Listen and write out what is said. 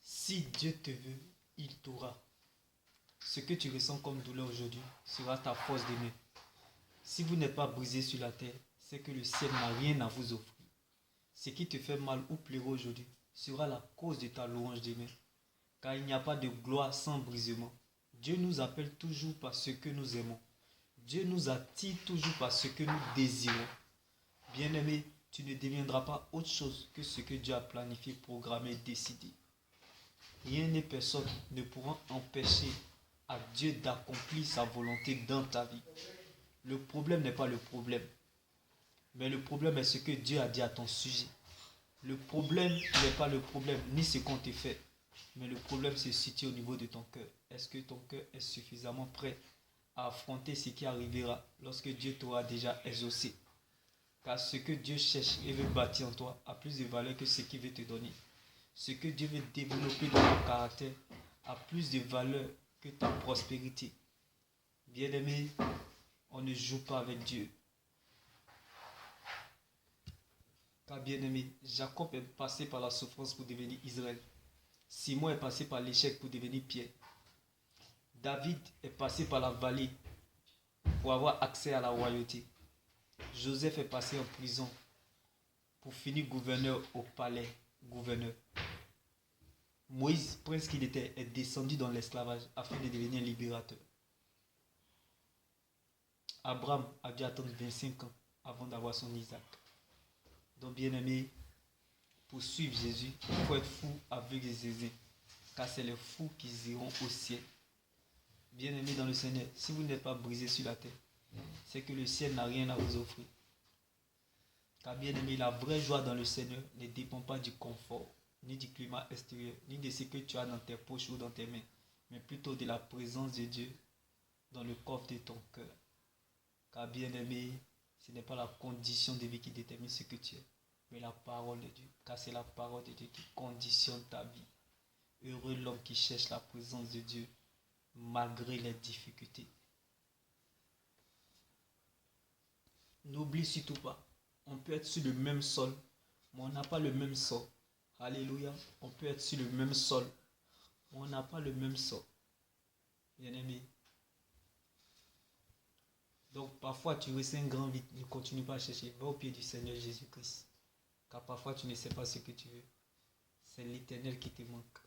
Si Dieu te veut, il t'aura. Ce que tu ressens comme douleur aujourd'hui sera ta force d'aimer. Si vous n'êtes pas brisé sur la terre, c'est que le ciel n'a rien à vous offrir. Ce qui te fait mal ou plaira aujourd'hui sera la cause de ta louange demain. Car il n'y a pas de gloire sans brisement. Dieu nous appelle toujours par ce que nous aimons. Dieu nous attire toujours par ce que nous désirons. Bien-aimé, tu ne deviendras pas autre chose que ce que Dieu a planifié, programmé, décidé. Rien ni personne ne pourra empêcher à Dieu d'accomplir sa volonté dans ta vie. Le problème n'est pas le problème, mais le problème est ce que Dieu a dit à ton sujet. Le problème n'est pas le problème, ni ce qu'on te fait, mais le problème se situe au niveau de ton cœur. Est-ce que ton cœur est suffisamment prêt à affronter ce qui arrivera lorsque Dieu t'aura déjà exaucé? Car ce que Dieu cherche et veut bâtir en toi a plus de valeur que ce qu'il veut te donner. Ce que Dieu veut développer dans ton caractère a plus de valeur que ta prospérité. Bien-aimé, on ne joue pas avec Dieu. Car bien-aimé, Jacob est passé par la souffrance pour devenir Israël. Simon est passé par l'échec pour devenir Pierre. David est passé par la vallée pour avoir accès à la royauté. Joseph est passé en prison pour finir gouverneur au palais, gouverneur. Moïse, prince qu'il était, est descendu dans l'esclavage afin de devenir libérateur. Abraham a dû attendre 25 ans avant d'avoir son Isaac. Donc bien aimé, pour suivre Jésus, il faut être fou avec les aisés, car c'est les fous qui iront au ciel. Bien aimé dans le Seigneur, si vous n'êtes pas brisé sur la terre, c'est que le ciel n'a rien à vous offrir. Car bien aimé, la vraie joie dans le Seigneur ne dépend pas du confort, ni du climat extérieur, ni de ce que tu as dans tes poches ou dans tes mains, mais plutôt de la présence de Dieu dans le coffre de ton cœur. Car bien aimé, ce n'est pas la condition de vie qui détermine ce que tu es, mais la parole de Dieu. Car c'est la parole de Dieu qui conditionne ta vie. Heureux l'homme qui cherche la présence de Dieu malgré les difficultés. N'oublie surtout pas, on peut être sur le même sol, mais on n'a pas le même sort. Alléluia. On peut être sur le même sol, mais on n'a pas le même sort. Bien-aimé. Donc parfois tu ressens un grand vide, ne continue pas à chercher. Va au pied du Seigneur Jésus-Christ. Car parfois tu ne sais pas ce que tu veux. C'est l'Éternel qui te manque.